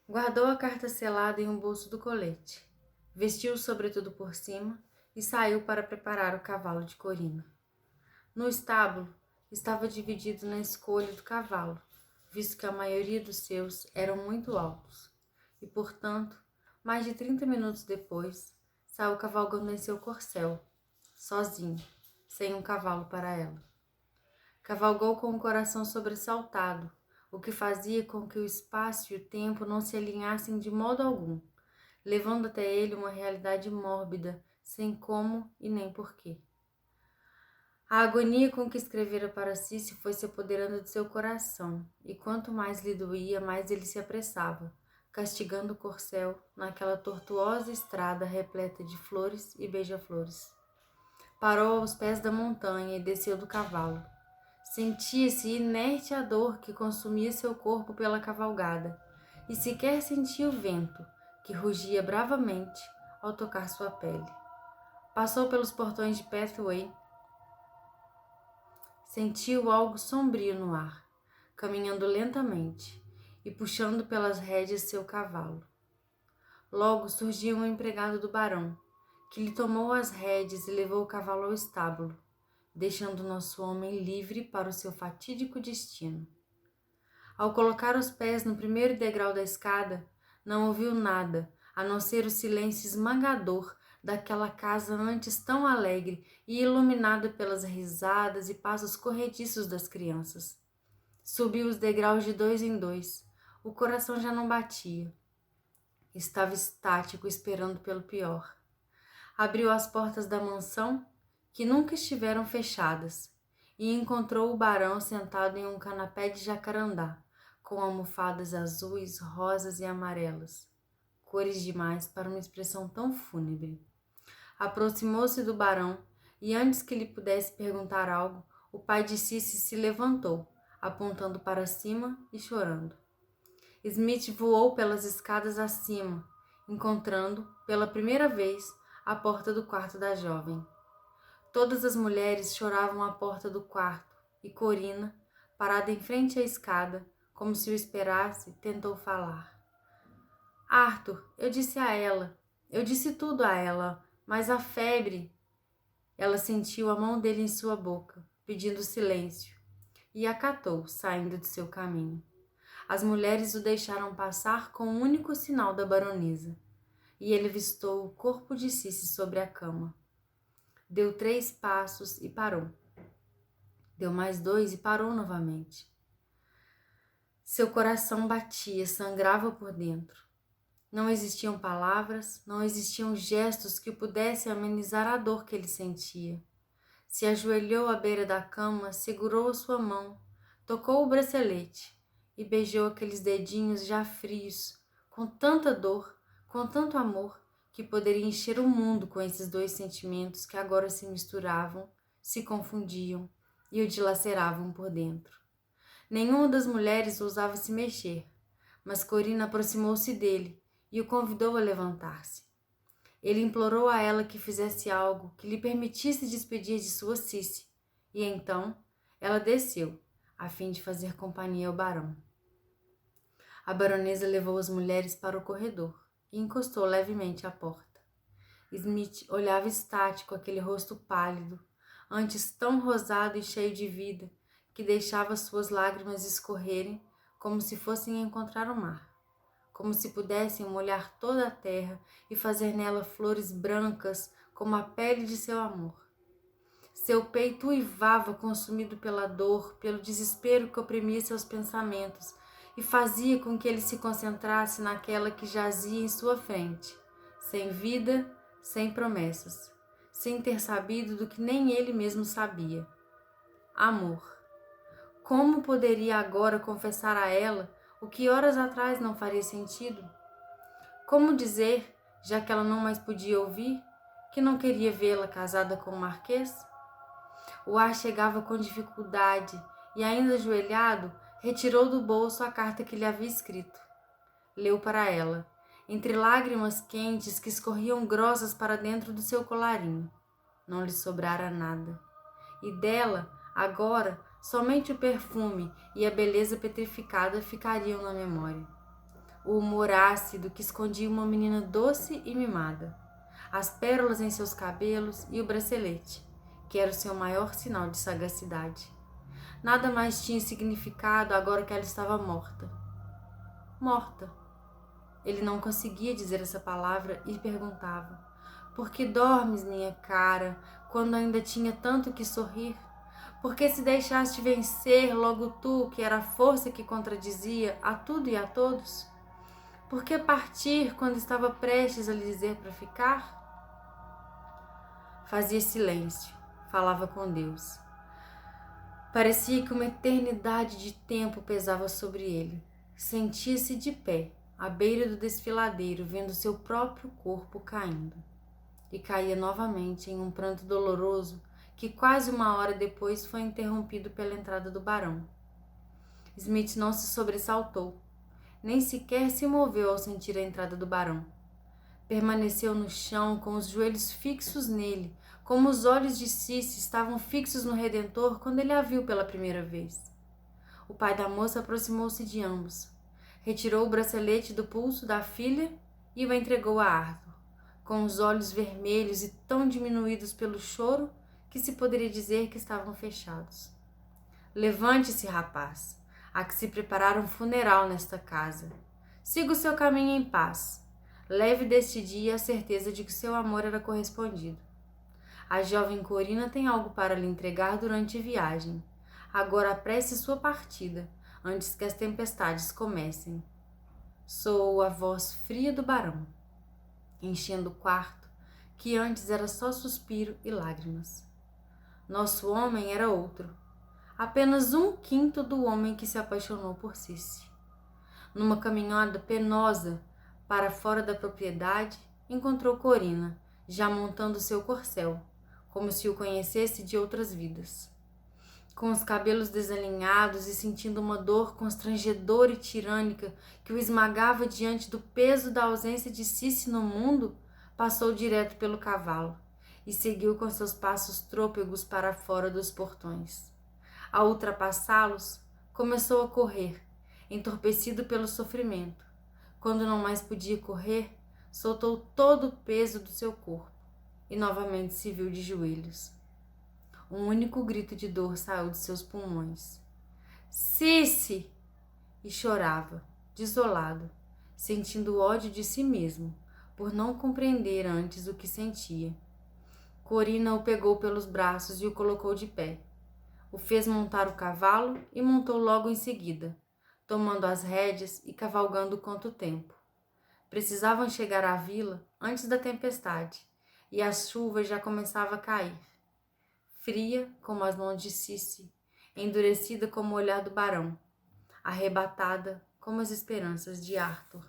Guardou a carta selada em um bolso do colete, vestiu o sobretudo por cima e saiu para preparar o cavalo de Corina. No estábulo, estava dividido na escolha do cavalo, visto que a maioria dos seus eram muito altos, e, portanto, mais de 30 minutos depois, saiu cavalgando em seu corcel, sozinho, sem um cavalo para ela. Cavalgou com o coração sobressaltado, o que fazia com que o espaço e o tempo não se alinhassem de modo algum, levando até ele uma realidade mórbida, sem como e nem porquê. A agonia com que escrevera para si se foi se apoderando de seu coração, e quanto mais lhe doía, mais ele se apressava, castigando o corcel naquela tortuosa estrada repleta de flores e beija-flores. Parou aos pés da montanha e desceu do cavalo. Sentia-se inerte a dor que consumia seu corpo pela cavalgada, e sequer sentia o vento, que rugia bravamente ao tocar sua pele. Passou pelos portões de Pathway. Sentiu algo sombrio no ar, caminhando lentamente e puxando pelas rédeas seu cavalo. Logo surgiu um empregado do barão, que lhe tomou as rédeas e levou o cavalo ao estábulo, deixando nosso homem livre para o seu fatídico destino. Ao colocar os pés no primeiro degrau da escada, não ouviu nada, a não ser o silêncio esmagador daquela casa antes tão alegre e iluminada pelas risadas e passos corrediços das crianças. Subiu os degraus de 2 em 2. O coração já não batia. Estava estático, esperando pelo pior. Abriu as portas da mansão, que nunca estiveram fechadas, e encontrou o barão sentado em um canapé de jacarandá, com almofadas azuis, rosas e amarelas, cores demais para uma expressão tão fúnebre. Aproximou-se do barão e, antes que lhe pudesse perguntar algo, o pai de Cici se levantou, apontando para cima e chorando. Smith voou pelas escadas acima, encontrando, pela primeira vez, a porta do quarto da jovem. Todas as mulheres choravam à porta do quarto, e Corina, parada em frente à escada, como se o esperasse, tentou falar. Arthur, eu disse tudo a ela, mas a febre... Ela sentiu a mão dele em sua boca, pedindo silêncio, e acatou, saindo de seu caminho. As mulheres o deixaram passar com o único sinal da baronesa, e ele avistou o corpo de Cici sobre a cama. Deu 3 passos e parou. Deu mais 2 e parou novamente. Seu coração batia, sangrava por dentro. Não existiam palavras, não existiam gestos que pudessem amenizar a dor que ele sentia. Se ajoelhou à beira da cama, segurou sua mão, tocou o bracelete e beijou aqueles dedinhos já frios, com tanta dor, com tanto amor, que poderia encher o mundo com esses 2 sentimentos que agora se misturavam, se confundiam e o dilaceravam por dentro. Nenhuma das mulheres ousava se mexer, mas Corina aproximou-se dele e o convidou a levantar-se. Ele implorou a ela que fizesse algo que lhe permitisse despedir de sua Cici, e então ela desceu, a fim de fazer companhia ao barão. A baronesa levou as mulheres para o corredor e encostou levemente à porta. Smith olhava estático aquele rosto pálido, antes tão rosado e cheio de vida, que deixava suas lágrimas escorrerem como se fossem encontrar o mar, como se pudessem molhar toda a terra e fazer nela flores brancas como a pele de seu amor. Seu peito uivava, consumido pela dor, pelo desespero que oprimia seus pensamentos e fazia com que ele se concentrasse naquela que jazia em sua frente, sem vida, sem promessas, sem ter sabido do que nem ele mesmo sabia. Amor. Como poderia agora confessar a ela o que horas atrás não faria sentido? Como dizer, já que ela não mais podia ouvir, que não queria vê-la casada com o marquês? O ar chegava com dificuldade e, ainda ajoelhado, retirou do bolso a carta que lhe havia escrito. Leu para ela, entre lágrimas quentes que escorriam grossas para dentro do seu colarinho. Não lhe sobrara nada. E dela, agora, somente o perfume e a beleza petrificada ficariam na memória. o humor ácido que escondia uma menina doce e mimada, as pérolas em seus cabelos e o bracelete, que era o seu maior sinal de sagacidade. Nada mais tinha significado agora que ela estava morta. Morta. Ele não conseguia dizer essa palavra e perguntava: por que dormes, minha cara, quando ainda tinha tanto que sorrir? Por que se deixaste vencer logo tu, que era a força que contradizia a tudo e a todos? Por que partir quando estava prestes a lhe dizer para ficar? Fazia silêncio, falava com Deus. Parecia que uma eternidade de tempo pesava sobre ele. Sentia-se de pé, à beira do desfiladeiro, vendo seu próprio corpo caindo. E caía novamente em um pranto doloroso que quase uma hora depois foi interrompido pela entrada do barão. Smith não se sobressaltou, nem sequer se moveu ao sentir a entrada do barão. Permaneceu no chão com os joelhos fixos nele, como os olhos de Cici estavam fixos no Redentor quando ele a viu pela primeira vez. O pai da moça aproximou-se de ambos, retirou o bracelete do pulso da filha e o entregou a Arthur, com os olhos vermelhos e tão diminuídos pelo choro que se poderia dizer que estavam fechados. Levante-se, rapaz, há que se preparar um funeral nesta casa. Siga o seu caminho em paz. Leve deste dia a certeza de que seu amor era correspondido. A jovem Corina tem algo para lhe entregar durante a viagem. Agora apresse sua partida, antes que as tempestades comecem. Soou a voz fria do barão, enchendo o quarto, que antes era só suspiro e lágrimas. Nosso homem era outro, apenas 1/5 do homem que se apaixonou por Cici. Numa caminhada penosa para fora da propriedade, encontrou Corina, já montando seu corcel, como se o conhecesse de outras vidas. Com os cabelos desalinhados e sentindo uma dor constrangedora e tirânica que o esmagava diante do peso da ausência de Cici no mundo, passou direto pelo cavalo e seguiu com seus passos trôpegos para fora dos portões. Ao ultrapassá-los, começou a correr, entorpecido pelo sofrimento. Quando não mais podia correr, soltou todo o peso do seu corpo e novamente se viu de joelhos. Um único grito de dor saiu de seus pulmões. Cici! E chorava, desolado, sentindo ódio de si mesmo, por não compreender antes o que sentia. Corina o pegou pelos braços e o colocou de pé. O fez montar o cavalo e montou logo em seguida, tomando as rédeas e cavalgando quanto tempo. Precisavam chegar à vila antes da tempestade, e a chuva já começava a cair. Fria como as mãos de Cici, endurecida como o olhar do barão, arrebatada como as esperanças de Arthur.